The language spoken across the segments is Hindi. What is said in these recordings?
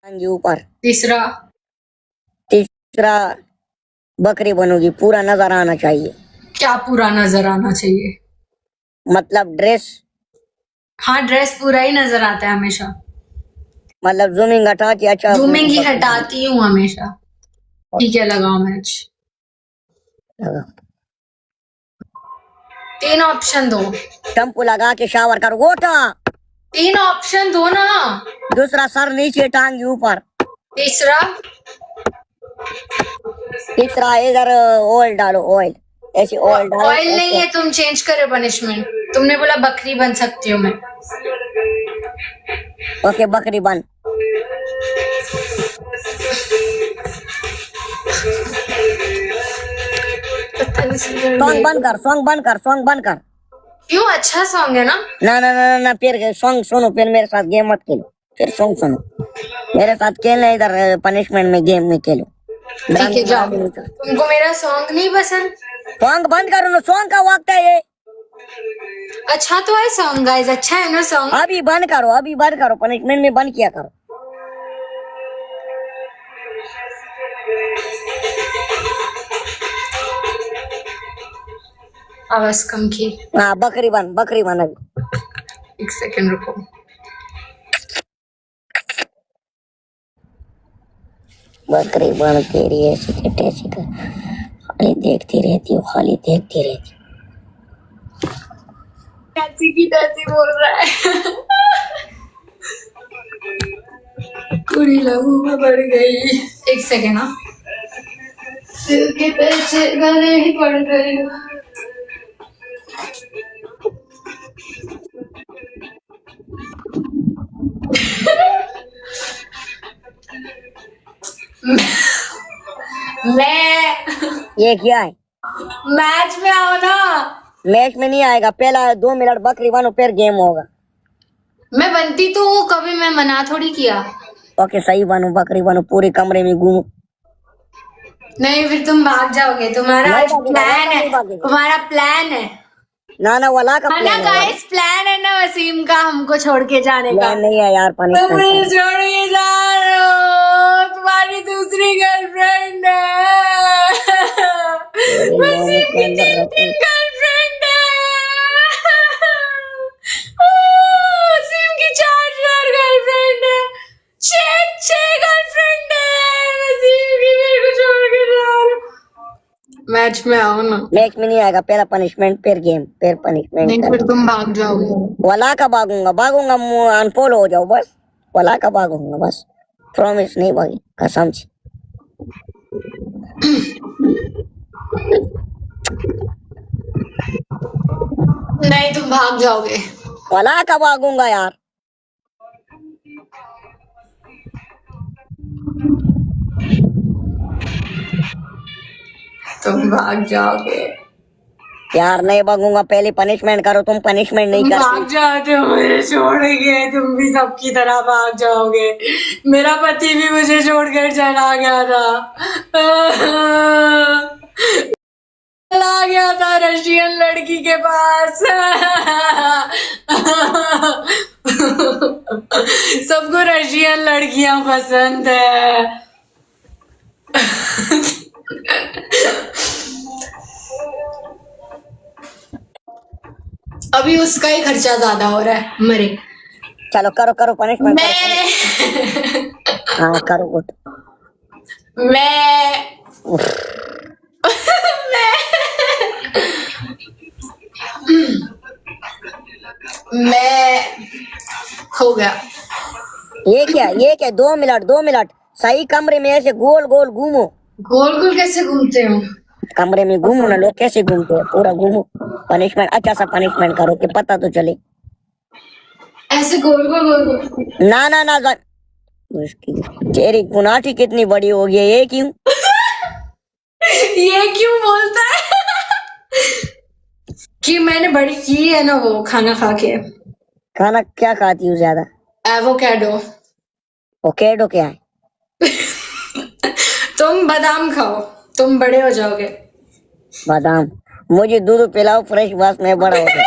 टांगी ऊपर। तीसरा तीसरा बकरी बनोगी, पूरा नजर आना चाहिए। क्या पूरा नजर आना चाहिए? मतलब ड्रेस, हाँ, ड्रेस पूरा ही नजर आता है हमेशा। मतलब जूमिंग हटा के अच्छा जूमिंग ही हटाती हूँ हमेशा। ठीक है, लगाओ मैच। 3 ऑप्शन दो। शैम्पू लगा के शावर कर गोटा। 3 ऑप्शन दो ना। दूसरा सर नीचे टांगी ऊपर। तीसरा तीसरा इधर ऑयल डालो, ऑयल ऐसी ऑयल डालो। ऑयल नहीं है, तुम चेंज करे पनिशमेंट। तुमने बोला बकरी बन सकती हूँ मैं। ओके बकरी बन। सॉन्ग बंद कर, सॉन्ग बंद कर, सॉन्ग बंद कर। क्यों? अच्छा सॉन्ग है ना। ना ना ना ना, फिर सॉन्ग सुनो, फिर मेरे साथ गेम मत खेलो, फिर सॉन्ग सुनो। मेरे साथ खेलना इधर पनिशमेंट में, गेम में खेलो। ठीक है, जाओ। तुमको मेरा सॉन्ग नहीं पसंद? सॉन्ग बंद करो ना, सॉन्ग का वक्त है ये। अच्छा तो है सॉन्ग गाइस, अच्छा है ना सॉन्ग। अभी बंद करो, अभी बंद करो, पनिशमेंट में बंद किया करो। आवाज कम की। हाँ बकरी बन, बकरी बन अभी। 1 सेकंड रुको। बकरी बन तेरी ऐसी के तैसी का, खाली देखती रहती हो, खाली देखती रहती हो। कैसी की तैसी बोल रहा है। पूरी लहू में बढ़ गई। 1 सेकंड ना। दिल के पीछे गाने ही पड़ गई। मैं ये क्या है? मैच में आओ ना। मैच में नहीं आएगा, पहला 2 मिनट बकरी बनो, फिर गेम होगा। मैं बनती तो हूँ, कभी मैं मना थोड़ी किया। ओके सही बनो, बकरी बनो, पूरे कमरे में घूमो। नहीं, फिर तुम भाग जाओगे। तुम्हारा आज प्लान है, तुम्हारा प्लान है ना ना, वाला का ना प्लान है। गाइस, प्लान है ना वसीम का हमको छोड़ के जाने का। प्लान नहीं है यार, तुम पनिशमेंट। छोड़ के जा रहे हो, तुम्हारी दूसरी गर्लफ्रेंड है। वसीम की 3 गर्लफ्रेंड है। वसीम की 4 गर्लफ्रेंड है, 6 गर्लफ्रेंड है। वसीम की मेरे को छोड़ के जा रहे हो। मैच में आओ ना। मैच में नहीं आएगा, पहला पनिशमेंट फिर गेम, फिर पनिशमेंट। नहीं, फिर तुम भाग जाओगे। वाला का भागूंगा, भागूंगा अनफॉलो हो जाओ बस। वाला का भागूंगा बस, प्रॉमिस नहीं भागी कसम से। नहीं, तुम भाग जाओगे। वाला का भागूंगा यार। तुम भाग जाओगे यार, नहीं भागूंगा, पहले पनिशमेंट करो, तुम पनिशमेंट नहीं करते। भाग जाते हो, मुझे छोड़ के। तुम भी सबकी तरह भाग जाओगे। मेरा पति भी मुझे छोड़कर चला गया था। चला गया था रशियन लड़की के पास। सबको रशियन लड़कियां पसंद है। अभी उसका ही खर्चा ज्यादा हो रहा है। मरे। चलो करो करो पनिशमेंट। हाँ करो गुड। मैं हो गया। ये क्या, ये क्या? 2 मिनट, 2 मिनट सही कमरे में ऐसे गोल गोल घूमो। गोल गोल कैसे घूमते हो? कमरे में घूमो ना, लोग कैसे घूमते हैं, पूरा घूमो। पनिशमेंट अच्छा सा पनिशमेंट करो कि पता तो चले। ऐसे गोल गोल गोल गोल। ना ना ना, तेरी गुनाठी कितनी बड़ी हो गई है, ये क्यों? ये क्यों बोलता है? कि मैंने बड़ी की है ना वो खाना खा के। खाना क्या खाती हूँ ज्यादा? एवोकाडो। ओकेडो क्या है? तुम बादाम खाओ, तुम बड़े हो जाओगे। बादाम? मुझे दूध पिलाओ फ्रेश, बस मैं बड़ा हो गया।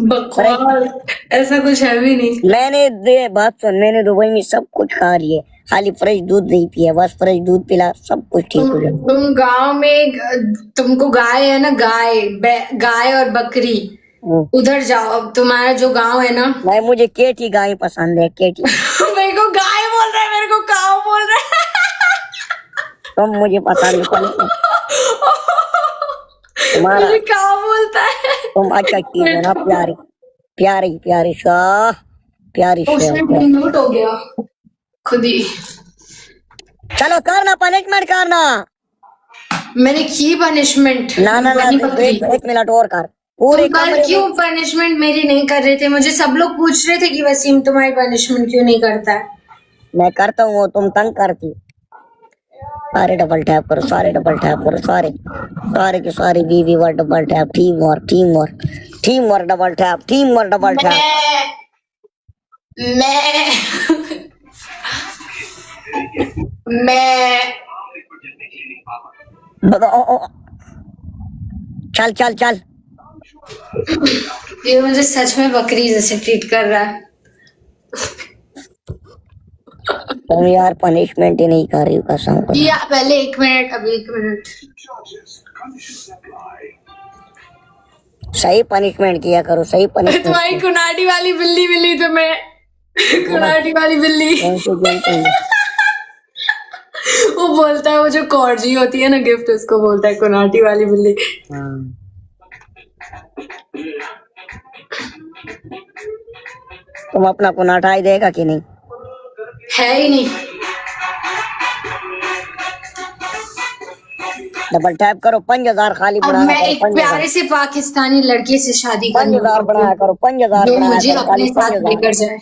बकवास, ऐसा कुछ है भी नहीं। मैंने दे बात सुन, मैंने दुबई में सब कुछ खा रही है, खाली फ्रेश दूध नहीं पिया, बस फ्रेश दूध पिला, सब कुछ ठीक हो गया। तुम गांव में, तुमको गाय है ना, गाय और बकरी, उधर जाओ। अब तुम्हारा जो गांव है ना, भाई मुझे केटी गाय पसंद है, केटी। मेरे को गाय बोल रहा है, मेरे को काऊ बोल रहा है। तुम मुझे पसंद है, तुम्हारा मुझे काऊ बोलता है। तुम अच्छा चीज है ना, प्यारी प्यारी प्यारी शाह, प्यारी उसमें शाह। म्यूट हो गया खुद ही। चलो करना, पनिशमेंट करना। मैंने की पनिशमेंट। ना ना ना, एक मिनट और कर। पूरे तुम कल क्यों पनिशमेंट मेरी नहीं कर रहे थे? मुझे सब लोग पूछ रहे थे कि वसीम तुम्हारी पनिशमेंट क्यों नहीं करता है। मैं करता हूँ, तुम तंग करती। सारे डबल टैप करो, सारे डबल टैप करो, सारे सारे के सारे बीवी वर double tap, team work team work team work, double tap team work, double tap. मैं चल चल चल। ये मुझे सच में बकरी जैसे ट्रीट कर रहा है। तुम यार पनिशमेंट ही नहीं कर रही हो, कसम को। या पहले 1 मिनट, अभी 1 मिनट। सही पनिशमेंट किया करो, सही पनिशमेंट। तुम्हारी कुनाटी वाली बिल्ली मिली तुम्हें, कुनाटी वाली बिल्ली। वो बोलता है, वो जो कॉर्जी होती है ना गिफ्ट, उसको बोलता है कुनाटी वाली बिल्ली। तुम अपना कुनाटा ही देगा कि नहीं? है ही नहीं। डबल टैप करो, 5000 खाली अब बढ़ाया मैं करो, एक 5000 प्यारे से पाकिस्तानी लड़के से शादी करनी 5000 बढ़ाया करो, 5000 जो बढ़ाया मुझे करो, अपने खाली साथ 5000। लेकर जाए।